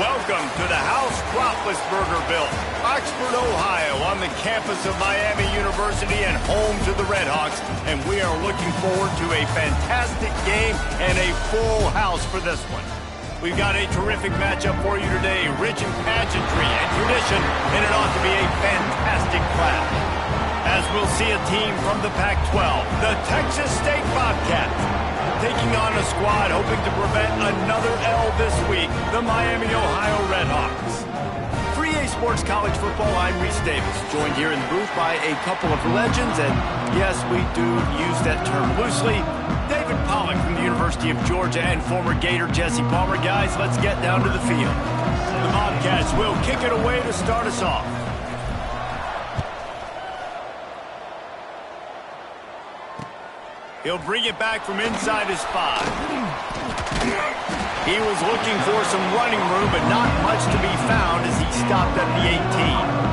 Welcome to the House Roethlisberger-built Oxford, Ohio, on the campus of Miami University and home to the Redhawks. And we are looking forward to a fantastic game and a full house for this one. We've got a terrific matchup for you today, rich in pageantry and tradition, and it ought to be a fantastic clash. As we'll see a team from the Pac-12, the Texas State Bobcats, taking on a squad hoping to prevent another L this week, the Miami, Ohio Redhawks. For EA Sports College Football, I'm Reese Davis, joined here in the booth by a couple of legends, and yes, we do use that term loosely. David Pollack from the University of Georgia and former Gator Jesse Palmer. Guys, let's get down to the field. The Bobcats will kick it away to start us off. He'll bring it back from inside his 5. He was looking for some running room, but not much to be found as he stopped at the 18.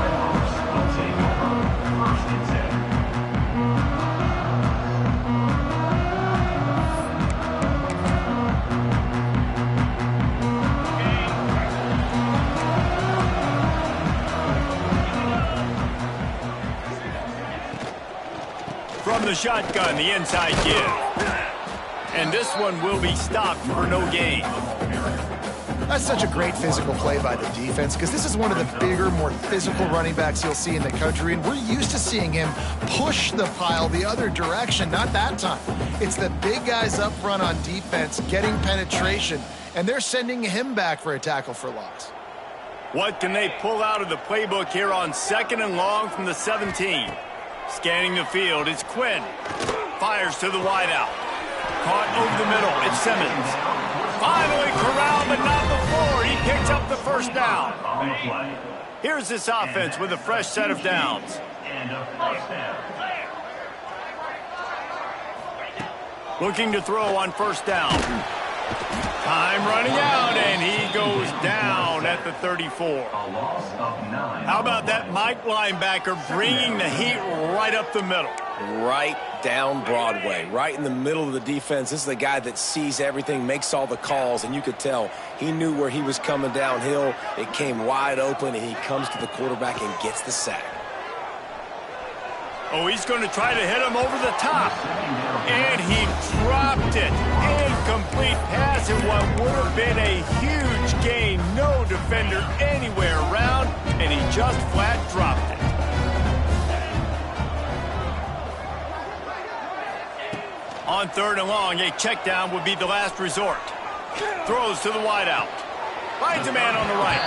From the shotgun, the inside give. And this one will be stopped for no gain. That's such a great physical play by the defense because this is one of the bigger, more physical running backs you'll see in the country, and we're used to seeing him push the pile the other direction. Not that time. It's the big guys up front on defense getting penetration, and they're sending him back for a tackle for loss. What can they pull out of the playbook here on 2nd and long from the 17? Scanning the field, it's Quinn. Fires to the wideout. Caught over the middle, it's Simmons. Finally corralled, but not before. He picks up the first down. Here's this offense with a fresh set of downs. Looking to throw on first down. Time running out, and he goes down at the 34. How about that Mike linebacker bringing the heat right up the middle? Right down Broadway, right in the middle of the defense. This is the guy that sees everything, makes all the calls, and you could tell he knew where he was coming downhill. It came wide open, and he comes to the quarterback and gets the sack. Oh, he's going to try to hit him over the top. And he dropped it. Incomplete pass in what would have been a huge gain. No defender anywhere around, and he just flat dropped it. On 3rd and long, a check down would be the last resort. Throws to the wideout. Finds a man on the right.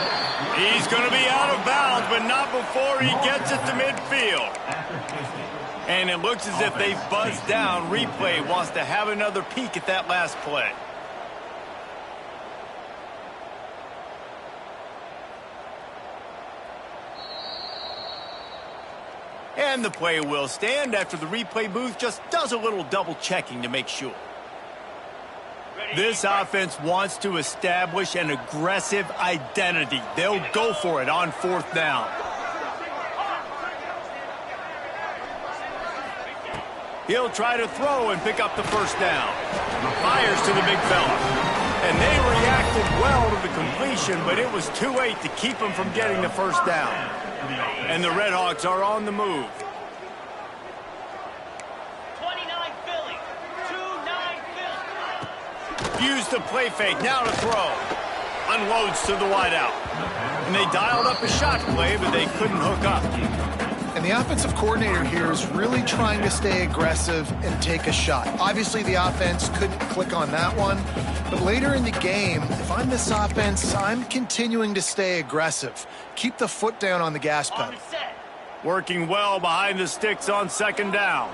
He's going to be out of bounds, but not before he gets it to midfield. And it looks as if they've buzzed down. Replay wants to have another peek at that last play. And the play will stand after the replay booth just does a little double checking to make sure. This offense wants to establish an aggressive identity. They'll go for it on 4th down. He'll try to throw and pick up the first down. Fires to the big fella. And they reacted well to the completion, but it was too late to keep him from getting the first down. And the Redhawks are on the move. 29 Philly. 2-9 Philly. Use the play fake, now to throw. Unloads to the wideout. And they dialed up a shot play, but they couldn't hook up. And the offensive coordinator here is really trying to stay aggressive and take a shot. Obviously, the offense couldn't click on that one. But later in the game, if I'm this offense, I'm continuing to stay aggressive. Keep the foot down on the gas pedal. Working well behind the sticks on 2nd down.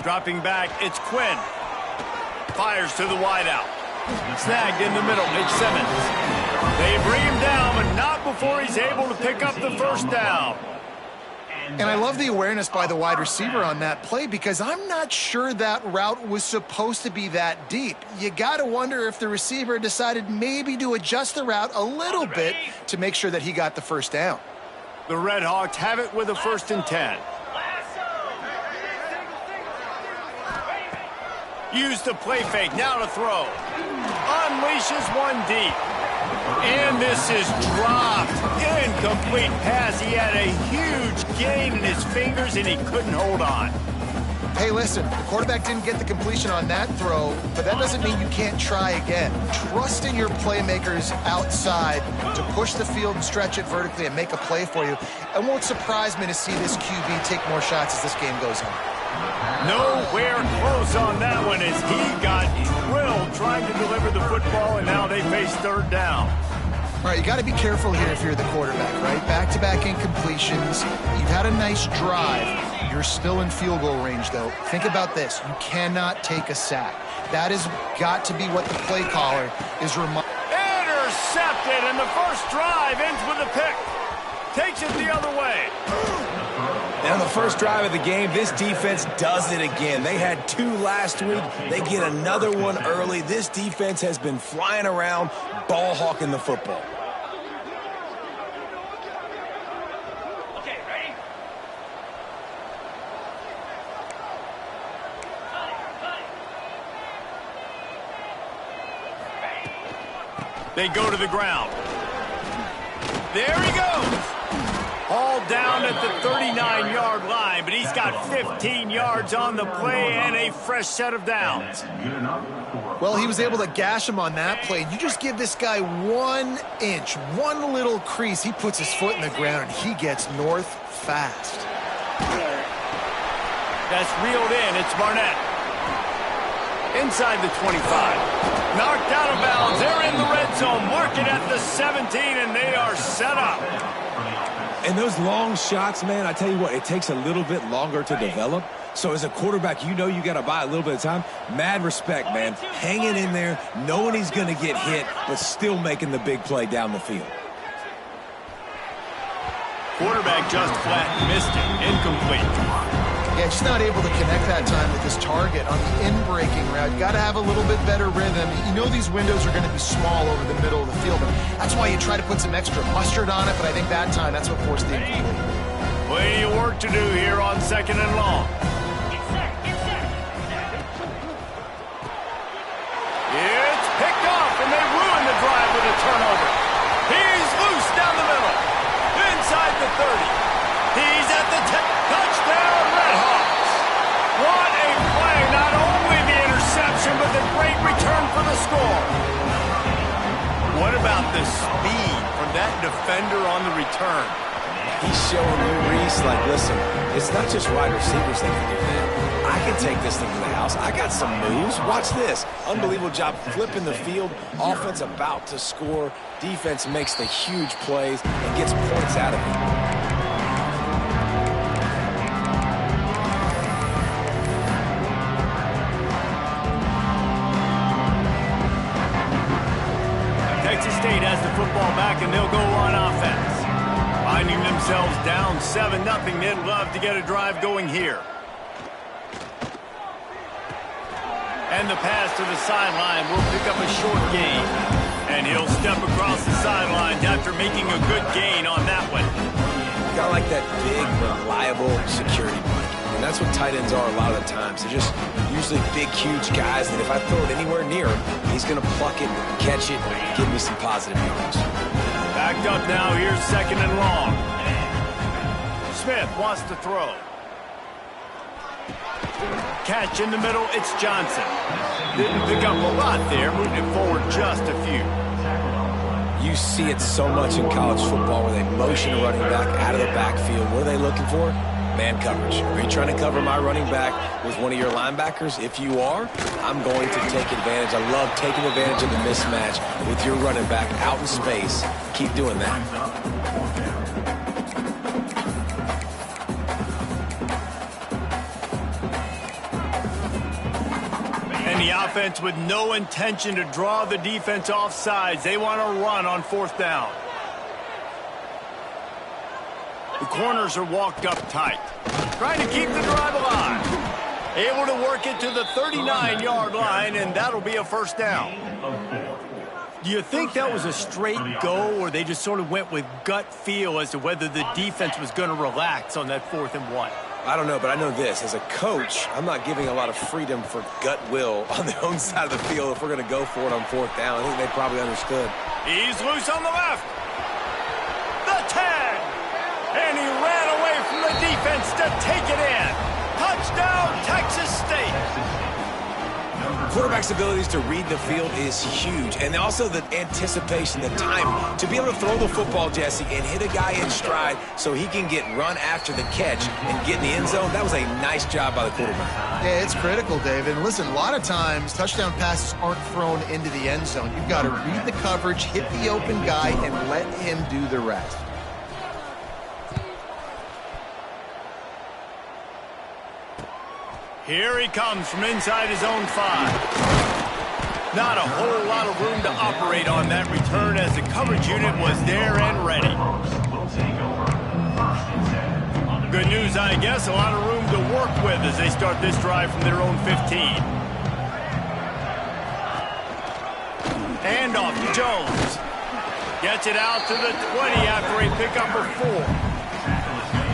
Dropping back, it's Quinn. Fires to the wideout. Snagged in the middle, it's Simmons. They bring him down, but not before he's able to pick up the first down. And I love the awareness by the wide receiver on that play because I'm not sure that route was supposed to be that deep. You got to wonder if the receiver decided maybe to adjust the route a little bit to make sure that he got the first down. The Red Hawks have it with a 1st and 10. Use the play fake, now to throw. Unleashes one deep. And this is dropped. Incomplete pass. He had a huge gain in his fingers, and he couldn't hold on. Hey, listen, the quarterback didn't get the completion on that throw, but that doesn't mean you can't try again. Trust in your playmakers outside to push the field and stretch it vertically and make a play for you. It won't surprise me to see this QB take more shots as this game goes on. Nowhere close on that one as he got drilled trying to deliver the football, and now they face 3rd down. All right, you got to be careful here if you're the quarterback, right? Back-to-back incompletions. You've had a nice drive. You're still in field goal range, though. Think about this. You cannot take a sack. That has got to be what the play caller is reminding. Intercepted, and the first drive ends with a pick. Takes it the other way. And on the first drive of the game, this defense does it again. They had 2 last week. They get another one early. This defense has been flying around, ball hawking the football. Okay, ready? They go to the ground. There he goes. All down at the 39-yard line, but he's got 15 yards on the play and a fresh set of downs. Well, he was able to gash him on that play. You just give this guy 1 inch, one little crease. He puts his foot in the ground, and he gets north fast. That's reeled in. It's Barnett. Inside the 25. Knocked out of bounds. They're in the red zone. Mark it at the 17, and they are set up. And those long shots, man, I tell you what, it takes a little bit longer to develop. So as a quarterback, you know you got to buy a little bit of time. Mad respect, man. Hanging in there, knowing he's going to get hit, but still making the big play down the field. Quarterback just flat missed it. Incomplete. Yeah, just not able to connect that time with his target on the in-breaking route. Got to have a little bit better rhythm. You know these windows are going to be small over the middle of the field, but that's why you try to put some extra mustard on it, but I think that time that's what forced the incomplete. Plenty of work to do here on 2nd and long. Get set, get set. It's picked off, and they ruin the drive with a turnover. He's loose down the middle. Inside the 30. He's at the 10. Touchdown, Red Hawks. What a play. Not only the interception, but the great return for the score. What about the speed from that defender on the return? He's showing you, Reese, like, listen, it's not just wide receivers that can do that. I can take this thing to the house. I got some moves. Watch this. Unbelievable job flipping the field. Offense about to score. Defense makes the huge plays and gets points out of it. Texas State has the football back, and they'll go on offense. Finding themselves down 7-0, they'd love to get a drive going here. And the pass to the sideline will pick up a short gain. And he'll step across the sidelines after making a good gain on that one. Got like that big, reliable security blanket. And that's what tight ends are a lot of the times. They're just usually big, huge guys that if I throw it anywhere near him, he's going to pluck it, catch it, and give me some positive yards. Backed up now, here's 2nd and long. Smith wants to throw. Catch in the middle, it's Johnson. Didn't pick up a lot there, moved it forward just a few. You see it so much in college football where they motion a running back out of the backfield. What are they looking for? Man coverage. Are you trying to cover my running back with one of your linebackers? If you are, I'm going to take advantage. I love taking advantage of the mismatch with your running back out in space. Keep doing that. And the offense with no intention to draw the defense off sides. They want to run on 4th down. The corners are walked up tight. Trying to keep the drive alive. Able to work it to the 39-yard line, and that'll be a 1st down. Do you think that was a straight go, or they just sort of went with gut feel as to whether the defense was going to relax on that 4th and 1? I don't know, but I know this. As a coach, I'm not giving a lot of freedom for gut will on their own side of the field if we're going to go for it on 4th down. I think they probably understood. He's loose on the left. The tag. And he ran away from the defense to take it in. Touchdown, Texas State. Quarterback's abilities to read the field is huge, and also the anticipation, the time to be able to throw the football, Jesse, and hit a guy in stride so he can get run after the catch and get in the end zone. That was a nice job by the quarterback. Yeah, it's critical, David. And listen, a lot of times touchdown passes aren't thrown into the end zone. You've got to read the coverage, hit the open guy, and let him do the rest. Here he comes from inside his own 5. Not a whole lot of room to operate on that return as the coverage unit was there and ready. Good news, I guess, a lot of room to work with as they start this drive from their own 15. Handoff to Jones. Gets it out to the 20 after a pickup of 4.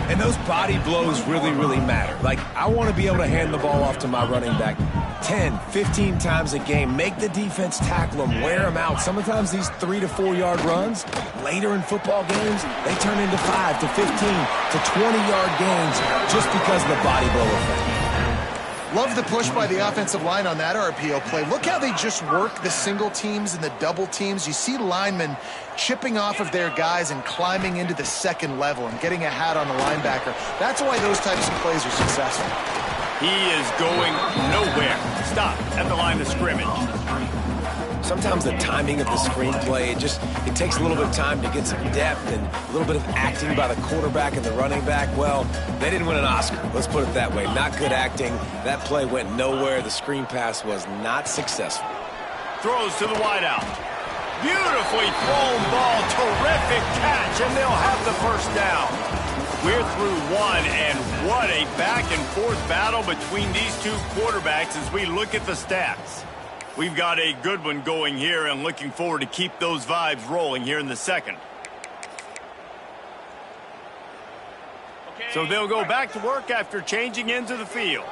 And those body blows really, really matter. Like, I want to be able to hand the ball off to my running back 10, 15 times a game. Make the defense tackle them, wear them out. Sometimes these 3 to 4 yard runs, later in football games, they turn into 5 to 15 to 20-yard gains just because of the body blow effect. Love the push by the offensive line on that RPO play. Look how they just work the single teams and the double teams. You see linemen chipping off of their guys and climbing into the second level and getting a hat on the linebacker. That's why those types of plays are successful. He is going nowhere. Stop at the line of scrimmage. Sometimes the timing of the screenplay, it takes a little bit of time to get some depth and a little bit of acting by the quarterback and the running back. Well, they didn't win an Oscar. Let's put it that way. Not good acting. That play went nowhere. The screen pass was not successful. Throws to the wideout. Beautifully thrown ball. Terrific catch, and they'll have the first down. We're through 1, and what a back-and-forth battle between these two quarterbacks as we look at the stats. We've got a good one going here and looking forward to keep those vibes rolling here in the second. Okay, so they'll go back to work after changing into the field.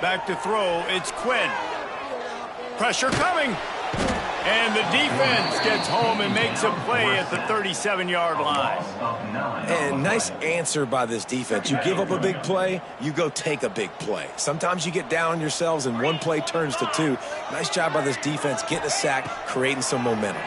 Back to throw, it's Quinn. Pressure coming. And the defense gets home and makes a play at the 37-yard line. And nice answer by this defense. You give up a big play, you go take a big play. Sometimes you get down on yourselves and one play turns to 2. Nice job by this defense getting a sack, creating some momentum.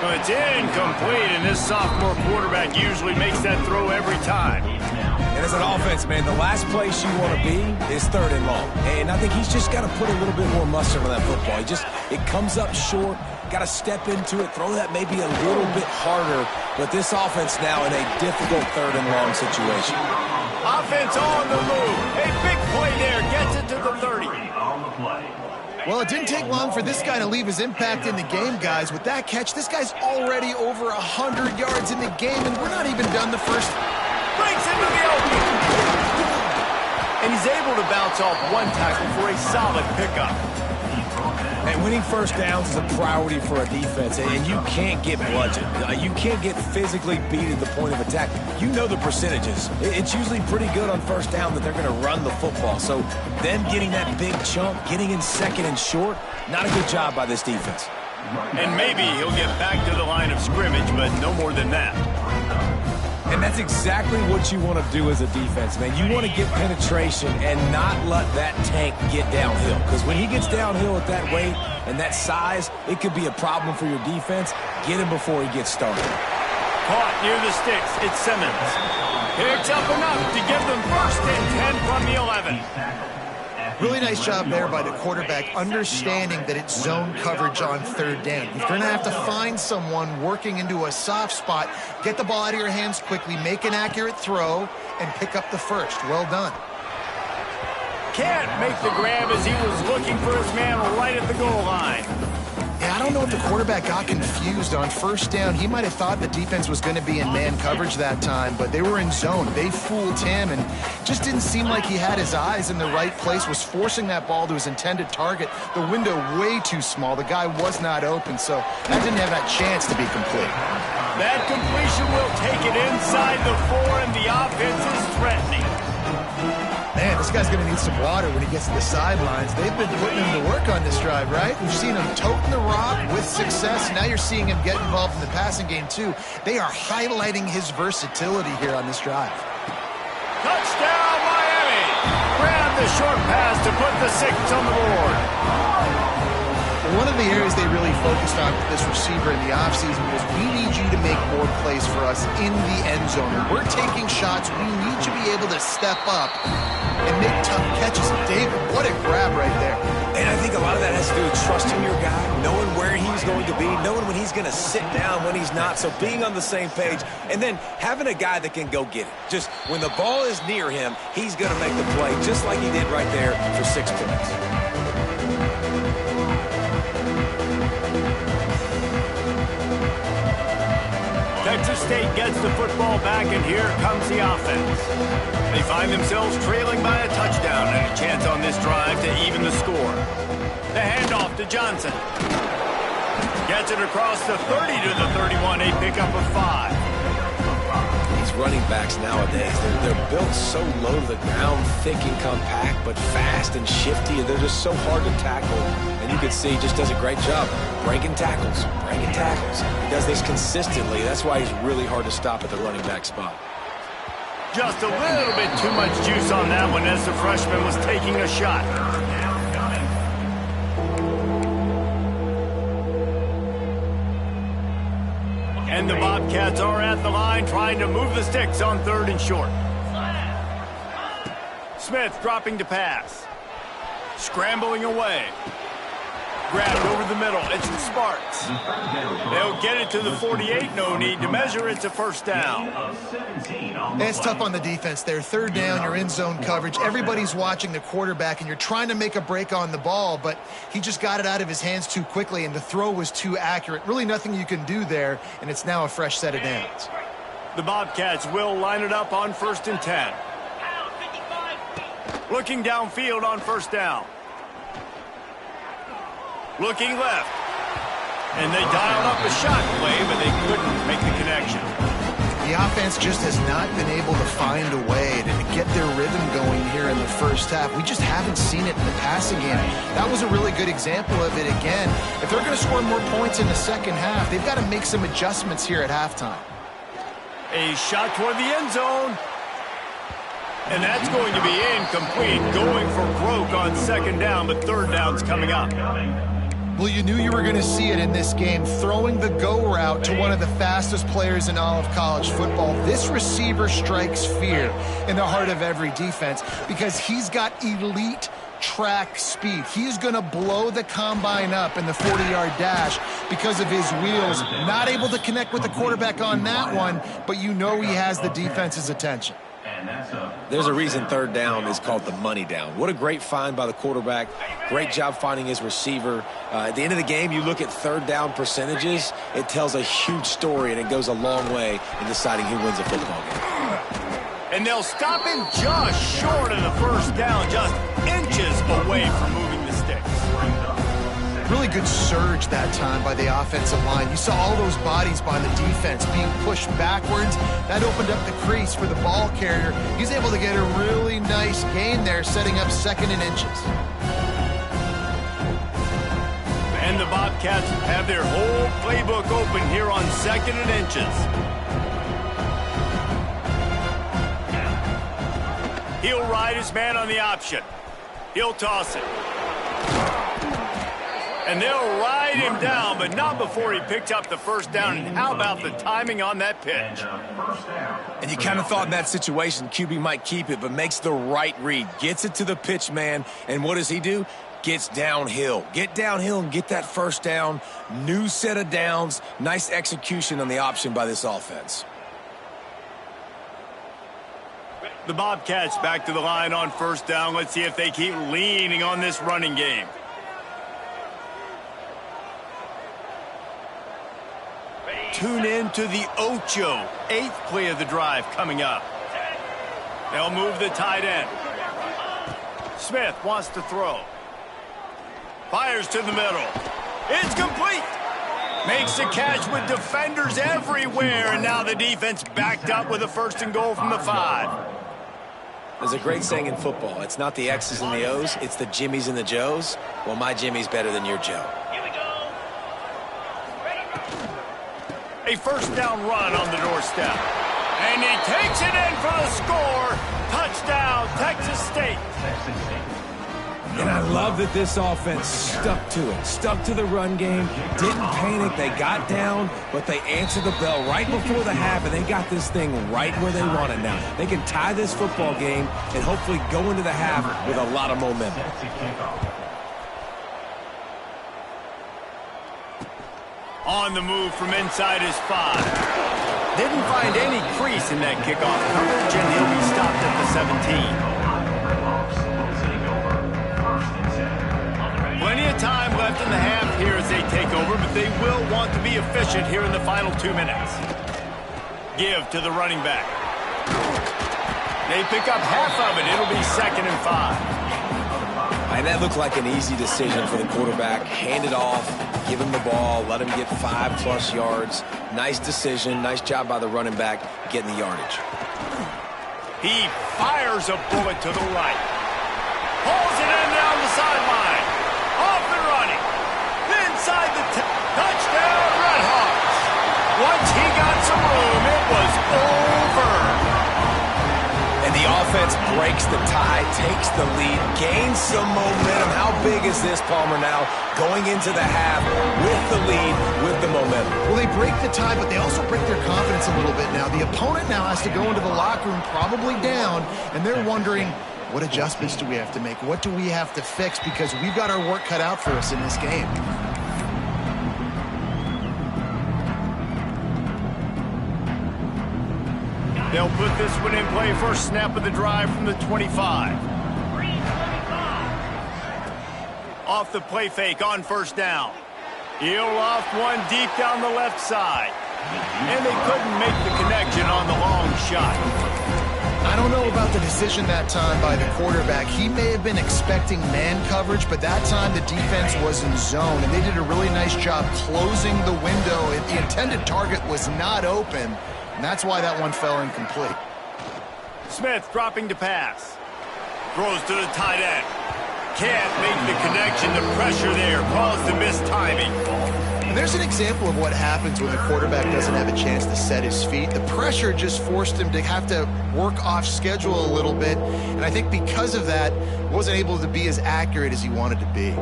Well, it's incomplete, and this sophomore quarterback usually makes that throw every time. And as an offense, man, the last place you want to be is 3rd and long. And I think he's just got to put a little bit more mustard on that football. It comes up short, got to step into it, throw that maybe a little bit harder. But this offense now in a difficult 3rd and long situation. Offense on the move. A big play there, gets it to the 30. Well, it didn't take long for this guy to leave his impact in the game, guys. With that catch, this guy's already over 100 yards in the game, and we're not even done the first. Breaks into the open. And he's able to bounce off one tackle for a solid pickup. And winning first downs is a priority for a defense, and you can't get bludgeoned. You can't get physically beat at the point of attack. You know the percentages. It's usually pretty good on first down that they're going to run the football. So them getting that big chunk, getting in second and short, not a good job by this defense. And maybe he'll get back to the line of scrimmage, but no more than that. And that's exactly what you want to do as a defense, man. You want to get penetration and not let that tank get downhill. Because when he gets downhill at that weight and that size, it could be a problem for your defense. Get him before he gets started. Caught near the sticks. It's Simmons. Picks up enough to give them 1st and 10 from the 11. Really nice job there by the quarterback, understanding that it's zone coverage on 3rd down. You're going to have to find someone working into a soft spot, get the ball out of your hands quickly, make an accurate throw, and pick up the first. Well done. Can't make the grab as he was looking for his man right at the goal line. Yeah, I don't know if the quarterback got confused on first down. He might have thought the defense was going to be in man coverage that time, but they were in zone. They fooled him, and just didn't seem like he had his eyes in the right place, was forcing that ball to his intended target. The window way too small. The guy was not open, so that didn't have that chance to be complete. That completion will take it inside the 4, and the offense is threatening. Man, this guy's going to need some water when he gets to the sidelines. They've been putting him to work on this drive, right? We've seen him toting the rock with success. Now you're seeing him get involved in the passing game, too. They are highlighting his versatility here on this drive. Touchdown, Miami! Grab the short pass to put the 6 on the board. One of the areas they really focused on with this receiver in the offseason was we need you to make more plays for us in the end zone. When we're taking shots, we need you to be able to step up and make tough catches. David, what a grab right there. And I think a lot of that has to do with trusting your guy, knowing where he's going to be, knowing when he's going to sit down, when he's not, so being on the same page, and then having a guy that can go get it. Just when the ball is near him, he's going to make the play, just like he did right there for 6 points. Texas State gets the football back, and here comes the offense. They find themselves trailing by a touchdown and a chance on this drive to even the score. The handoff to Johnson. Gets it across the 30 to the 31, a pickup of 5. These running backs nowadays, they're built so low to the ground, thick and compact, but fast and shifty, and they're just so hard to tackle. And you can see he just does a great job breaking tackles, breaking tackles. He does this consistently. That's why he's really hard to stop at the running back spot. Just a little bit too much juice on that one as the freshman was taking a shot. And the Bobcats are at the line trying to move the sticks on 3rd and short. Smith dropping to pass. Scrambling away. Grabbed over the middle. It's the Sparks. They'll get it to the 48. No need to measure. It's a first down. It's tough on the defense there. 3rd down, you're in zone coverage. Everybody's watching the quarterback, and you're trying to make a break on the ball, but he just got it out of his hands too quickly, and the throw was too accurate. Really nothing you can do there, and it's now a fresh set of downs. The Bobcats will line it up on 1st and 10. Looking downfield on 1st down. Looking left. And they dialed up a shot play, but they couldn't make the connection. The offense just has not been able to find a way to get their rhythm going here in the first half. We just haven't seen it in the passing game. That was a really good example of it again. If they're going to score more points in the second half, they've got to make some adjustments here at halftime. A shot toward the end zone. And that's going to be incomplete. Going for broke on 2nd down, but 3rd down's coming up. Well, you knew you were going to see it in this game, throwing the go route to one of the fastest players in all of college football. This receiver strikes fear in the heart of every defense because he's got elite track speed. He's going to blow the combine up in the 40-yard dash because of his wheels. Not able to connect with the quarterback on that one, but you know he has the defense's attention. There's a reason 3rd down is called the money down. What a great find by the quarterback. Great job finding his receiver. At the end of the game, you look at 3rd down percentages. It tells a huge story, and it goes a long way in deciding who wins a football game. And they'll stop him just short of the 1st down, just inches away from moving the sticks. Really good surge that time by the offensive line. You saw all those bodies by the defense being pushed backwards. That opened up the crease for the ball carrier. He's able to get a really nice gain there, setting up 2nd and inches. And the Bobcats have their whole playbook open here on 2nd and inches. He'll ride his man on the option. He'll toss it. And they'll ride him down, but not before he picked up the 1st down. And how about the timing on that pitch? And you kind of thought in that situation QB might keep it, but makes the right read. Gets it to the pitch man, and what does he do? Gets downhill. Get downhill and get that 1st down. New set of downs. Nice execution on the option by this offense. The Bobcats back to the line on 1st down. Let's see if they keep leaning on this running game. tune in to the Ocho, 8th play of the drive coming up. They'll move the tight end. Smith wants to throw. Fires to the middle. It's complete. Makes the catch with defenders everywhere, and now the defense backed up with a 1st and goal from the 5. There's a great saying in football. It's not the X's and the O's, it's the Jimmies and the Joes. Well, my Jimmy's better than your Joe. Here we go. A 1st down run on the doorstep. And he takes it in for the score. Touchdown, Texas State. And I love that this offense stuck to it, stuck to the run game, didn't panic, they got down, but they answered the bell right before the half, and they got this thing right where they want it now. They can tie this football game and hopefully go into the half with a lot of momentum. On the move from inside his 5. Didn't find any crease in that kickoff coverage, and he'll be stopped at the 17. Plenty of time left in the half here as they take over, but they will want to be efficient here in the final 2 minutes. Give to the running back. They pick up half of it. It'll be 2nd and 5. And that looked like an easy decision for the quarterback. Hand it off, give him the ball, let him get 5+ yards. Nice decision, nice job by the running back getting the yardage. He fires a bullet to the right. Pulls it in down the sideline. Off and running. Inside the touchdown, Redhawks. Once he got some room, it was over. And the offense breaks the tie, takes the lead, gains some momentum. How big is this, Palmer, now? Going into the half with the lead, with the momentum. Well, they break the tie, but they also break their confidence a little bit now. The opponent now has to go into the locker room probably down, and they're wondering, what adjustments do we have to make? What do we have to fix? Because we've got our work cut out for us in this game. They'll put this one in play. First snap of the drive from the 25. Off the play fake on 1st down. He'll loft one deep down the left side. And they couldn't make the connection on the long shot. I don't know about the decision that time by the quarterback. He may have been expecting man coverage, but that time the defense was in zone, and they did a really nice job closing the window. The intended target was not open, and that's why that one fell incomplete. Smith dropping to pass. Throws to the tight end. Can't make the connection. The pressure there caused the mistiming. And there's an example of what happens when the quarterback doesn't have a chance to set his feet. The pressure just forced him to have to work off schedule a little bit, and I think because of that, wasn't able to be as accurate as he wanted to be.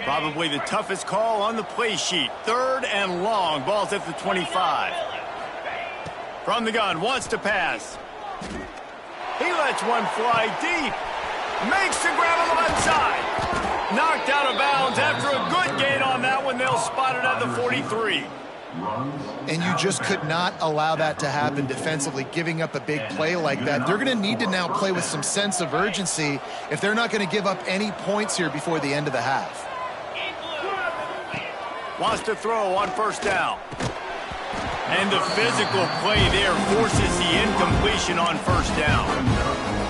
Probably the toughest call on the play sheet. 3rd and long. Ball's at the 25. From the gun, wants to pass. He lets one fly deep. Makes the grab on the left side. Knocked out of bounds after a good gain on that one. They'll spot it at the 43. And you just could not allow that to happen defensively, giving up a big play like that. They're going to need to now play with some sense of urgency if they're not going to give up any points here before the end of the half. Wants to throw on 1st down. And the physical play there forces the incompletion on 1st down.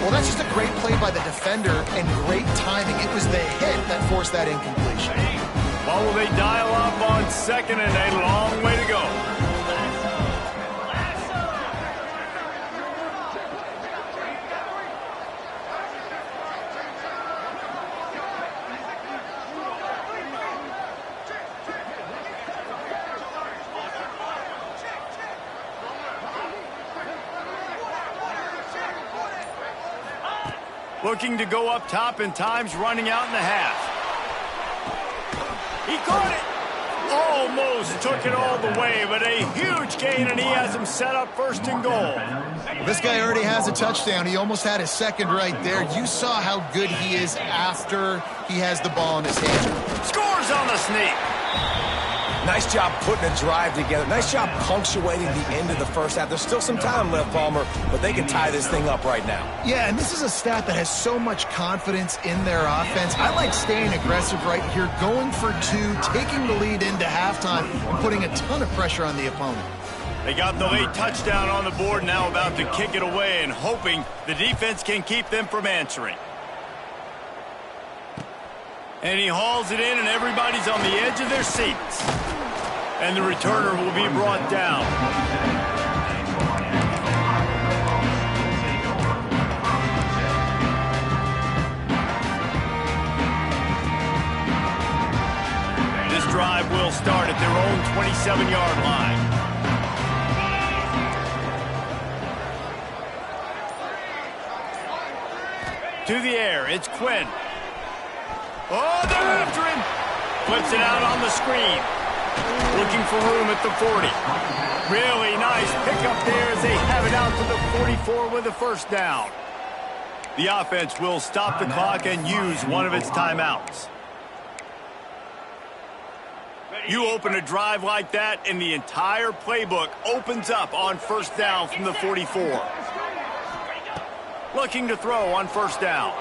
Well, that's just a great play by the defender and great timing. It was the hit that forced that incompletion. Well, will they dial up on 2nd and a long way to go? Looking to go up top, and time's running out in the half. He caught it. Almost took it all the way, but a huge gain, and he has him set up 1st and goal. This guy already has a touchdown. He almost had his 2nd right there. You saw how good he is after he has the ball in his hand. Scores on the sneak. Nice job putting a drive together. Nice job punctuating the end of the first half. There's still some time left, Palmer, but they can tie this thing up right now. Yeah, and this is a stat that has so much confidence in their offense. I like staying aggressive right here, going for two, taking the lead into halftime, and putting a ton of pressure on the opponent. They got the late touchdown on the board, now about to kick it away and hoping the defense can keep them from answering. And he hauls it in, and everybody's on the edge of their seats. And the returner will be brought down. This drive will start at their own 27-yard line. To the air, it's Quinn. Oh, they're after him. Flips it out on the screen. Looking for room at the 40. Really nice pickup there as they have it out to the 44 with a first down. The offense will stop the clock and use one of its timeouts. You open a drive like that, and the entire playbook opens up on first down from the 44. Looking to throw on first down.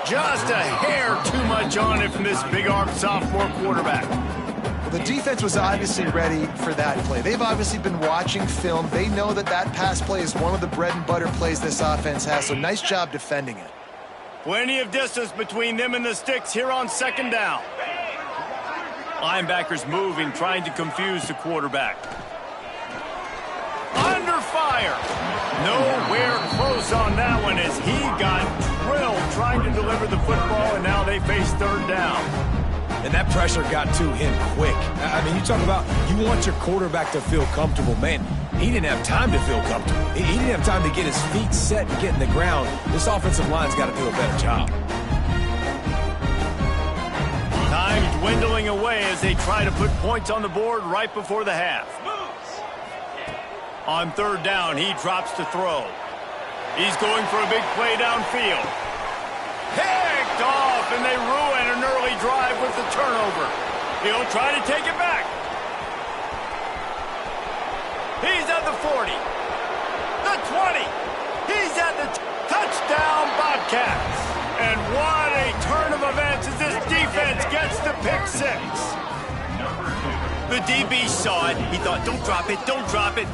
Just a hair too much on it from this big-armed sophomore quarterback. Well, the defense was obviously ready for that play. They've obviously been watching film. They know that that pass play is one of the bread-and-butter plays this offense has, so nice job defending it. Plenty of distance between them and the sticks here on second down. Linebackers moving, trying to confuse the quarterback. Under fire. Nowhere close on that one as he got drilled trying to deliver the football, and now they face third down. And that pressure got to him quick. I mean, you talk about you want your quarterback to feel comfortable. Man, he didn't have time to feel comfortable. He didn't have time to get his feet set and get in the ground. This offensive line's got to do a better job. Time dwindling away as they try to put points on the board right before the half. On third down, he drops to throw. He's going for a big play downfield. Picked off, and they ruin an early drive with the turnover. He'll try to take it back. He's at the 40. The 20. He's at the touchdown Bobcats. And what a turn of events as this defense gets the pick six. The DB saw it. He thought, don't drop it.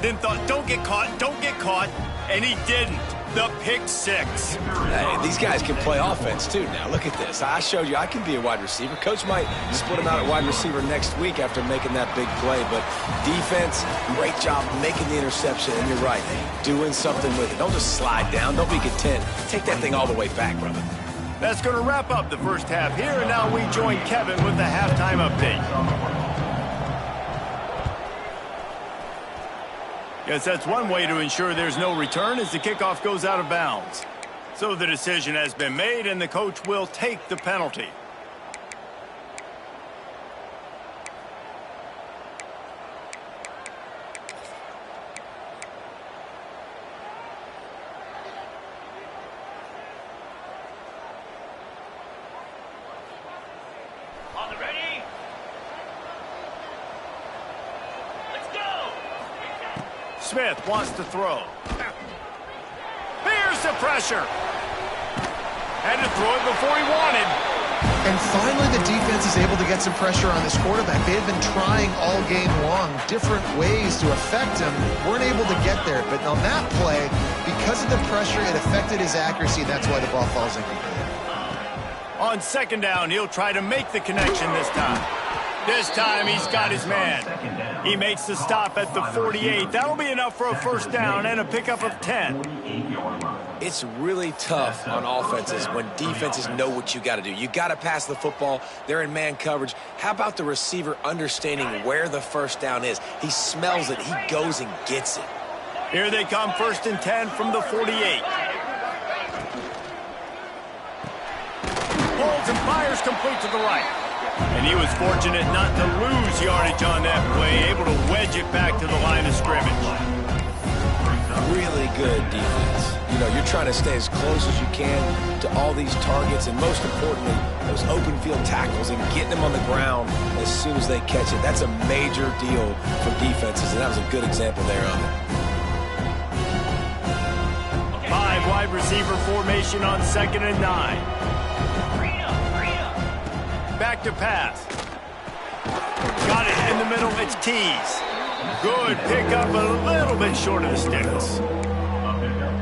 Then thought, don't get caught. And he didn't. The pick six. Hey, these guys can play offense, too. Now, look at this. I showed you I can be a wide receiver. Coach might split him out at wide receiver next week after making that big play. But defense, great job making the interception. And you're right, doing something with it. Don't just slide down. Don't be content. Take that thing all the way back, brother. That's going to wrap up the first half here. And now we join Kevin with the halftime update. Yes, that's one way to ensure there's no return as the kickoff goes out of bounds. So the decision has been made, and the coach will take the penalty. On the ready? Let's go! Smith wants to throw. Here's the pressure. Had to throw it before he wanted. And finally, the defense is able to get some pressure on this quarterback. They had been trying all game long, different ways to affect him. Weren't able to get there. But on that play, because of the pressure, it affected his accuracy. That's why the ball falls incomplete. On second down, he'll try to make the connection this time. This time, he's got his man. He makes the stop at the 48. That'll be enough for a first down and a pickup of 10. It's really tough on offenses when defenses know what you got to do. You got to pass the football. They're in man coverage. How about the receiver understanding where the first down is? He smells it. He goes and gets it. Here they come, first and 10 from the 48. Pulls and fires complete to the right. And he was fortunate not to lose yardage on that play, able to wedge it back to the line of scrimmage. Really good defense. You know, you're trying to stay as close as you can to all these targets, and most importantly, those open field tackles and getting them on the ground as soon as they catch it. That's a major deal for defenses, and that was a good example there of it. 5 wide receiver formation on 2nd and 9. Back to pass. Got it in the middle. It's Keys. Good pickup, a little bit short of the sticks.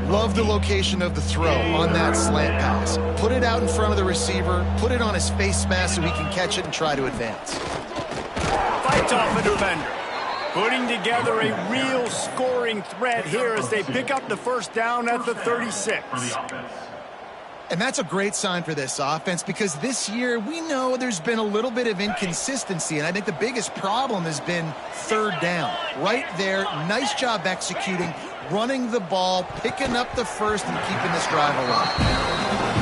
Love the location of the throw on that slant pass. Put it out in front of the receiver, put it on his face mask so he can catch it and try to advance. Fights off a defender. Putting together a real scoring threat here as they pick up the first down at the 36. And that's a great sign for this offense because this year we know there's been a little bit of inconsistency, and I think the biggest problem has been 3rd down. Right there, nice job executing, running the ball, picking up the first, and keeping this drive alive.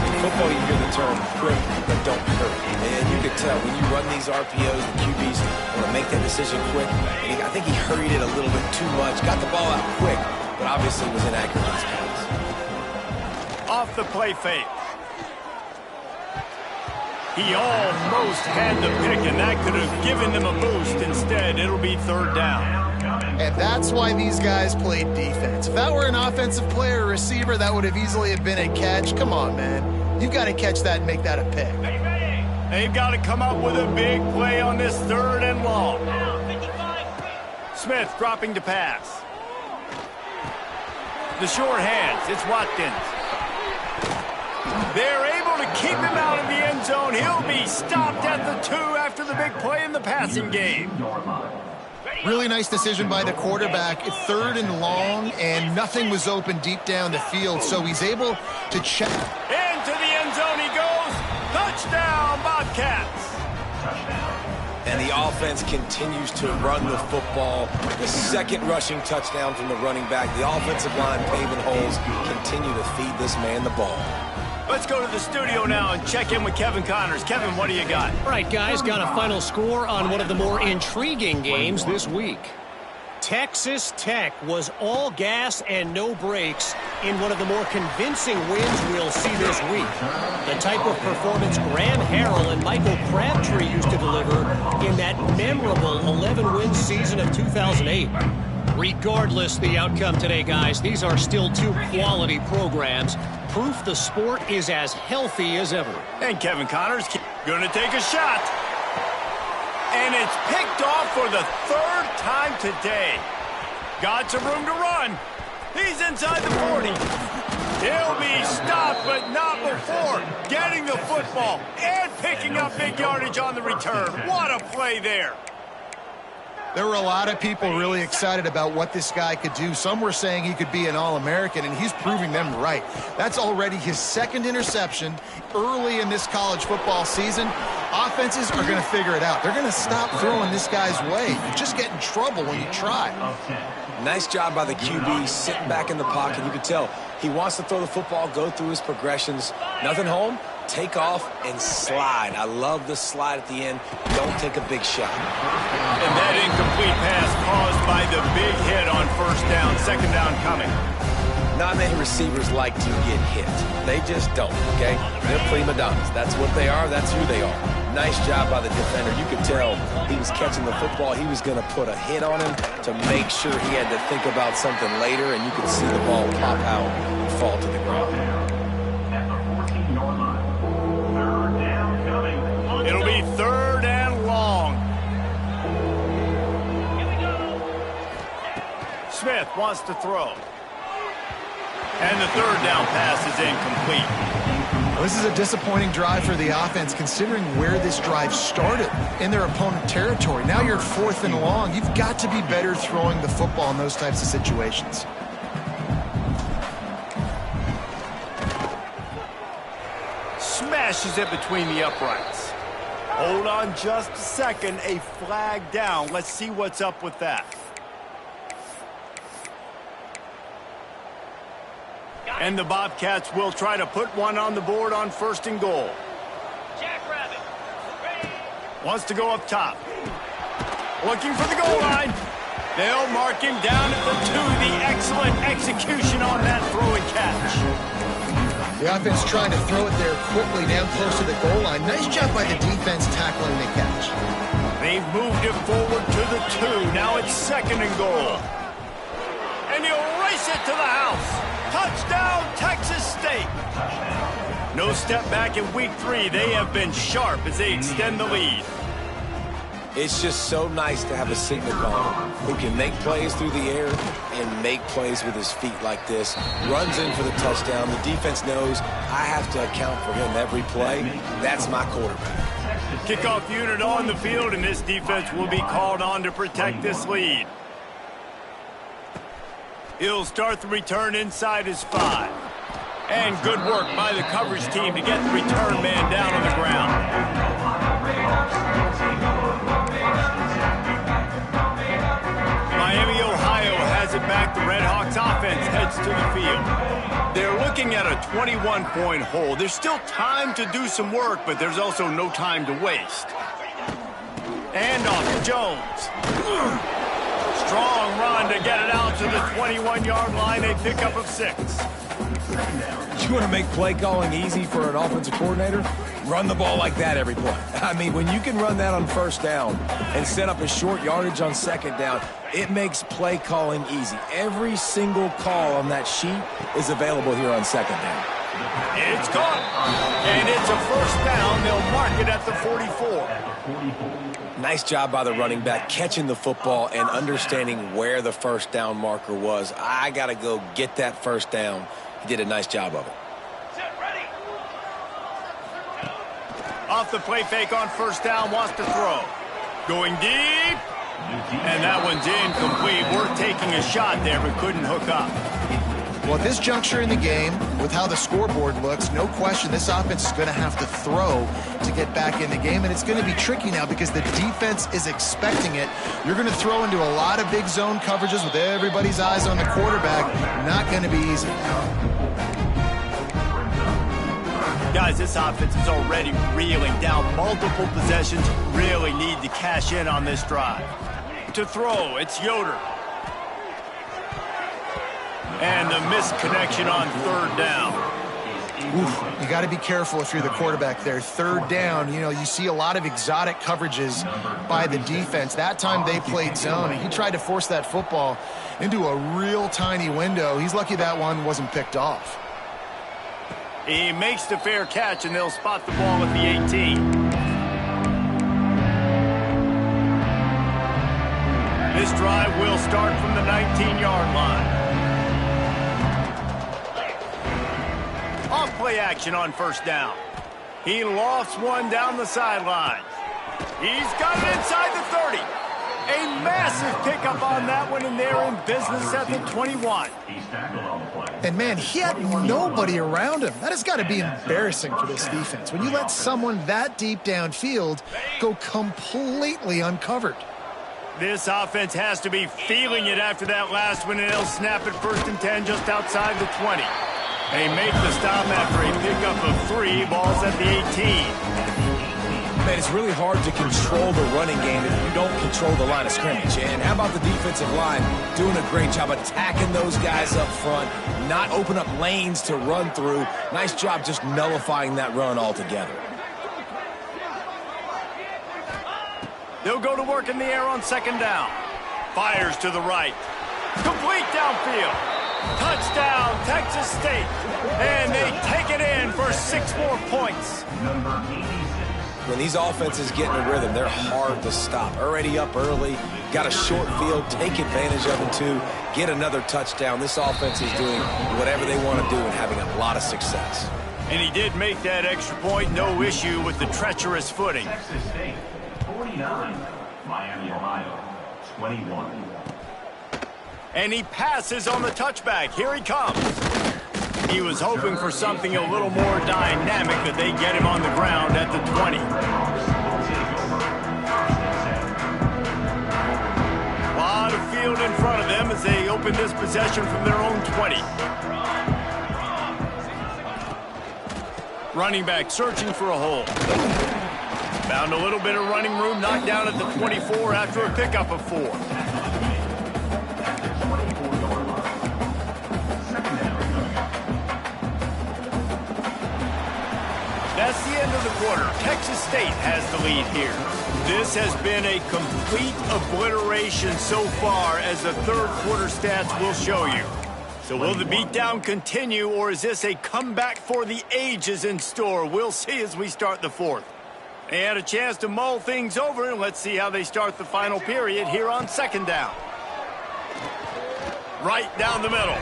In football, you hear the term quick but don't hurt. And you could tell when you run these RPOs, the QBs want to make that decision quick. And I think he hurried it a little bit too much, got the ball out quick, but obviously was inaccurate in his pass. Off the play fake. He almost had the pick, and that could have given them a boost. Instead, it'll be 3rd down. And that's why these guys played defense. If that were an offensive player or receiver, that would have easily have been a catch. Come on, man. You've got to catch that and make that a pick. They've got to come up with a big play on this 3rd and long. Smith dropping to pass. The short hands. It's Watkins. They're able to keep him out of the end zone. He'll be stopped at the 2 after the big play in the passing game. Really nice decision by the quarterback. It's 3rd and long, and nothing was open deep down the field, so he's able to check. Into the end zone he goes. Touchdown, Bobcats. And the offense continues to run the football. The 2nd rushing touchdown from the running back. The offensive line paving holes continue to feed this man the ball. Let's go to the studio now and check in with Kevin Connors. Kevin, what do you got? All right, guys, got a final score on one of the more intriguing games this week. Texas Tech was all gas and no brakes in one of the more convincing wins we'll see this week. The type of performance Graham Harrell and Michael Crabtree used to deliver in that memorable 11-win season of 2008. Regardless the outcome today, guys, these are still 2 quality programs. Proof the sport is as healthy as ever. And Kevin Connors going to take a shot. And it's picked off for the 3rd time today. Got some room to run. He's inside the 40. He'll be stopped, but not before getting the football and picking up big yardage on the return. What a play there. There were a lot of people really excited about what this guy could do. Some were saying he could be an All-American, and he's proving them right. That's already his 2nd interception early in this college football season. Offenses are going to figure it out. They're going to stop throwing this guy's way. You just get in trouble when you try. Nice job by the QB, sitting back in the pocket. You could tell he wants to throw the football, go through his progressions. Nothing home, take off, and slide. I love the slide at the end. Don't take a big shot. And that incomplete pass caused by the big hit on 1st down, 2nd down coming. Not many receivers like to get hit. They just don't, okay? They're prima donnas. That's what they are. That's who they are. Nice job by the defender. You could tell he was catching the football. He was going to put a hit on him to make sure he had to think about something later, and you could see the ball pop out and fall to the ground. It'll be 3rd and long. Smith wants to throw. And the 3rd down pass is incomplete. This is a disappointing drive for the offense considering where this drive started in their opponent territory. Now you're 4th and long. You've got to be better throwing the football in those types of situations. Smashes it between the uprights. Hold on just a second. A flag down. Let's see what's up with that. And the Bobcats will try to put one on the board on 1st and goal. Jackrabbit. Ready. Wants to go up top. Looking for the goal line. They'll mark him down at the 2. The excellent execution on that throw and catch. The offense trying to throw it there quickly down close to the goal line. Nice job by the defense tackling the catch. They've moved it forward to the 2. Now it's 2nd and goal. And he'll race it to the house. Touchdown, Texas State. No step back in week 3. They have been sharp as they extend the lead. It's just so nice to have a signal caller who can make plays through the air and make plays with his feet like this. Runs in for the touchdown. The defense knows I have to account for him every play. That's my quarterback. Kickoff unit on the field, and this defense will be called on to protect this lead. He'll start the return inside his 5. And good work by the coverage team to get the return man down on the ground. Miami, Ohio has it back. The Redhawks offense heads to the field. They're looking at a 21-point hole. There's still time to do some work, but there's also no time to waste. And off to Jones. Strong run to get it out to the 21-yard line. A pickup of 6. You want to make play calling easy for an offensive coordinator? Run the ball like that every play. I mean, when you can run that on 1st down and set up a short yardage on 2nd down, it makes play calling easy. Every single call on that sheet is available here on 2nd down. It's caught. And it's a 1st down. They'll mark it at the 44. Nice job by the running back catching the football and understanding where the 1st down marker was. I got to go get that 1st down. He did a nice job of it. Off the play fake on 1st down, wants to throw. Going deep. And that one's incomplete. Worth taking a shot there, but couldn't hook up. Well, at this juncture in the game, with how the scoreboard looks, no question this offense is going to have to throw to get back in the game, and it's going to be tricky now because the defense is expecting it. You're going to throw into a lot of big zone coverages with everybody's eyes on the quarterback. Not going to be easy. Guys, this offense is already reeling down multiple possessions. Really need to cash in on this drive. To throw, it's Yoder. And the missed connection on 3rd down. Oof, you got to be careful if you're the quarterback there. 3rd down, you see a lot of exotic coverages by the defense. That time they played zone, and he tried to force that football into a real tiny window. He's lucky that one wasn't picked off. He makes the fair catch, and they'll spot the ball at the 18. This drive will start from the 19-yard line. Off play action on 1st down. He lofts one down the sideline. He's got it inside the 30. A massive pickup on that one, and they're in business at the 21. And, man, he had nobody around him. That has got to be embarrassing for this defense. When you let someone that deep downfield go completely uncovered. This offense has to be feeling it after that last one, and they'll snap it 1st and 10 just outside the 20. They make the stop after a pickup of 3. Balls at the 18. Man, it's really hard to control the running game if you don't control the line of scrimmage. And how about the defensive line doing a great job attacking those guys up front, not open up lanes to run through. Nice job just nullifying that run altogether. They'll go to work in the air on 2nd down. Fires to the right. Complete downfield. Touchdown, Texas State. And they take it in for 6 more points. When these offenses get in a rhythm, they're hard to stop. Already up early, got a short field, take advantage of them too, get another touchdown. This offense is doing whatever they want to do and having a lot of success. And he did make that extra point, no issue with the treacherous footing. Texas State, 49. Miami, Ohio, 21. And he passes on the touchback. Here he comes. He was hoping for something a little more dynamic, but they get him on the ground at the 20. A lot of field in front of them as they open this possession from their own 20. Running back searching for a hole. Found a little bit of running room, knocked down at the 24 after a pickup of 4. quarter. Texas State has the lead here. This has been a complete obliteration so far, as the third quarter stats will show you. So will the beatdown continue, or is this a comeback for the ages in store? We'll see as we start the fourth. They had a chance to mull things over, and let's see how they start the final period here on second down. Right down the middle.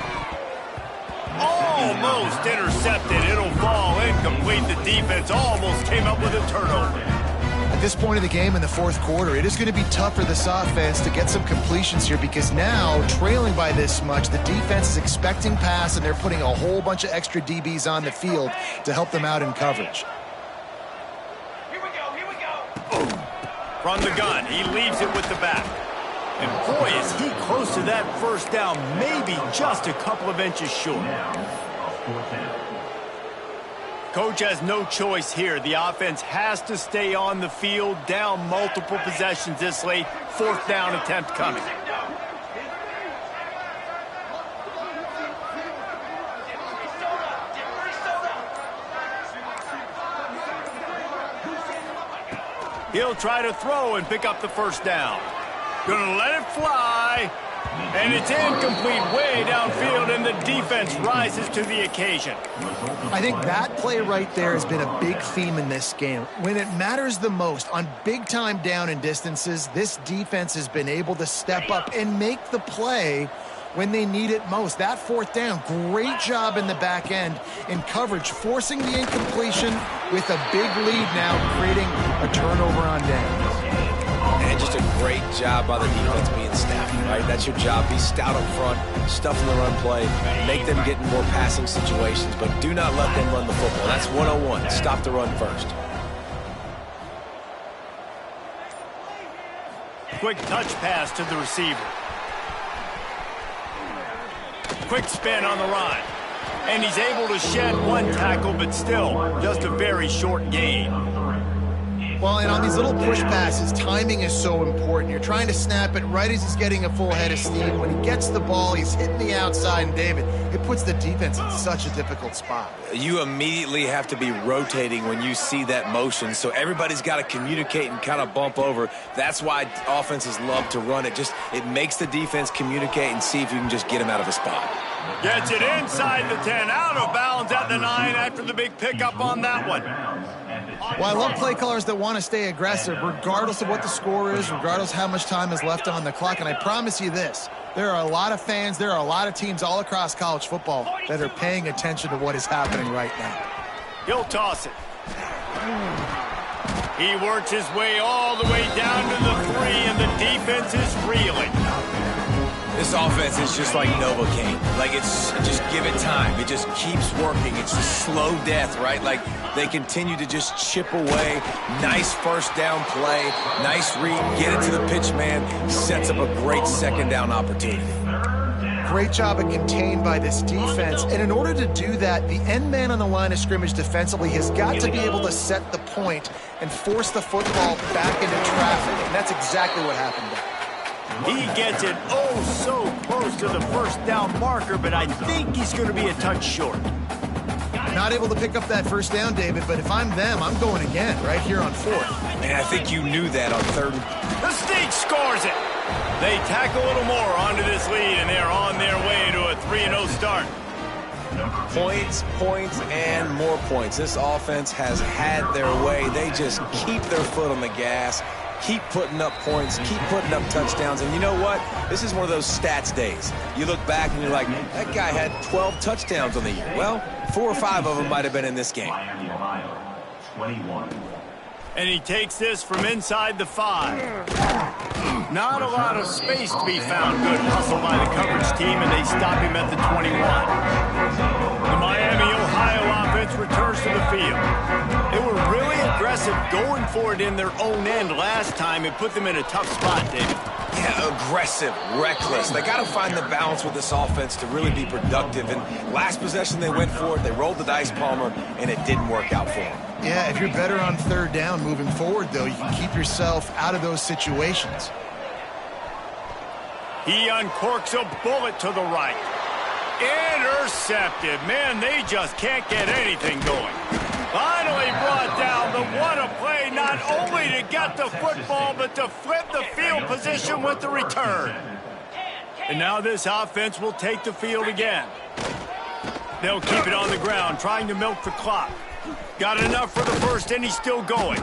Almost intercepted. It'll fall incomplete. The defense almost came up with a turnover. At this point of the game in the fourth quarter, it is going to be tough for this offense to get some completions here, because now, trailing by this much, the defense is expecting pass, and they're putting a whole bunch of extra DBs on the field to help them out in coverage. From the gun, he leaves it with the back. And boy, is he close to that first down, maybe just a couple of inches short. Coach has no choice here. The offense has to stay on the field, down multiple possessions this late. Fourth down attempt coming. He'll try to throw and pick up the first down. Gonna let it fly. And it's incomplete, way downfield, and the defense rises to the occasion. I think that play right there has been a big theme in this game. When it matters the most, on big-time down and distances, this defense has been able to step up and make the play when they need it most. That fourth down, great job in the back end in coverage, forcing the incompletion with a big lead now, creating a turnover on down. And just a great job by the defense being stout, right? That's your job. Be stout up front, stuff in the run play, make them get in more passing situations, but do not let them run the football. That's 101. Stop the run first. Quick touch pass to the receiver. Quick spin on the run. And he's able to shed one tackle, but still just a very short gain. Well, and on these little push passes, timing is so important. You're trying to snap it right as he's getting a full head of steam. When he gets the ball, he's hitting the outside, and David, it puts the defense in such a difficult spot. You immediately have to be rotating when you see that motion, so everybody's got to communicate and kind of bump over. That's why offenses love to run it. It makes the defense communicate and see if you can just get him out of a spot. Gets it inside the 10, out of bounds at the 9 after the big pickup on that one. Well, I love play callers that want to stay aggressive, regardless of what the score is, regardless how much time is left on the clock. And I promise you this, there are a lot of fans, there are a lot of teams all across college football that are paying attention to what is happening right now. He'll toss it. He works his way all the way down to the 3, and the defense is reeling. This offense is just like Novocaine. Like, it's just give it time. It just keeps working. It's a slow death, right? Like, they continue to just chip away. Nice first down play. Nice read. Get it to the pitch man. Sets up a great second down opportunity. Great job of contained by this defense. And in order to do that, the end man on the line of scrimmage defensively has got to be able to set the point and force the football back into traffic. And that's exactly what happened there. He gets it oh so close to the first down marker, but I think he's going to be a touch short. Not able to pick up that first down, David, but if I'm them, I'm going again right here on 4th. Man, I think you knew that on 3rd. The State scores it. They tack a little more onto this lead, and they're on their way to a 3-0 start. Points, points, and more points. This offense has had their way. They just keep their foot on the gas. Keep putting up points, keep putting up touchdowns. And you know what? This is one of those stats days. You look back and you're like, that guy had 12 touchdowns on the year. Well, 4 or 5 of them might have been in this game. Miami, Ohio, 21. And he takes this from inside the 5. Not a lot of space to be found. Good hustle by the coverage team, and they stop him at the 21. The Miami, Ohio offense returns to the field. They were really aggressive going for it in their own end last time. It put them in a tough spot, David. Yeah, aggressive, reckless. They got to find the balance with this offense to really be productive. And last possession, they went for it. They rolled the dice, Palmer, and it didn't work out for them. Yeah, if you're better on 3rd down moving forward, though, you can keep yourself out of those situations. He uncorks a bullet to the right. Intercepted. Man, they just can't get anything going. Finally brought down the but what a play, not only to get the football, but to flip the field position with the return. And now this offense will take the field again. They'll keep it on the ground, trying to milk the clock. Got enough for the first, and he's still going.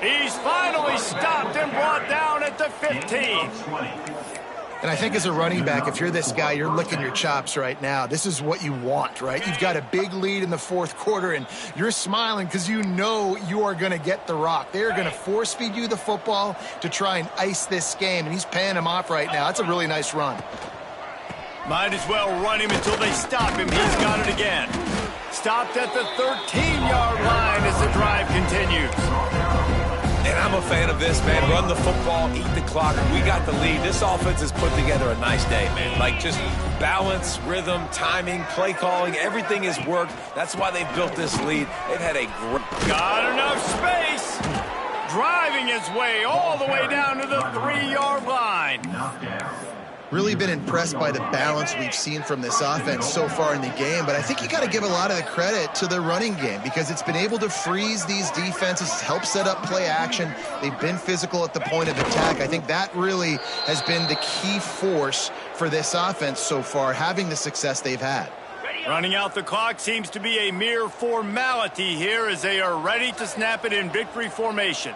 He's finally stopped and brought down at the 15. And I think as a running back, if you're this guy, you're licking your chops right now. This is what you want, right? You've got a big lead in the fourth quarter, and you're smiling because you know you are going to get the rock. They're going to force feed you the football to try and ice this game, and he's paying him off right now. That's a really nice run. Might as well run him until they stop him. He's got it again. Stopped at the 13-yard line as the drive continues. And I'm a fan of this, man. Run the football, eat the clock. We got the lead. This offense has put together a nice day, man. Like just balance, rhythm, timing, play calling, everything has worked. That's why they've built this lead. They've had a great... Got enough space. Driving his way all the way down to the 3-yard line. Really been impressed by the balance we've seen from this offense so far in the game, but I think you got to give a lot of the credit to the running game because it's been able to freeze these defenses, help set up play action. They've been physical at the point of attack. I think that really has been the key force for this offense so far, having the success they've had. Running out the clock seems to be a mere formality here as they are ready to snap it in victory formation.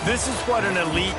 This is what an elite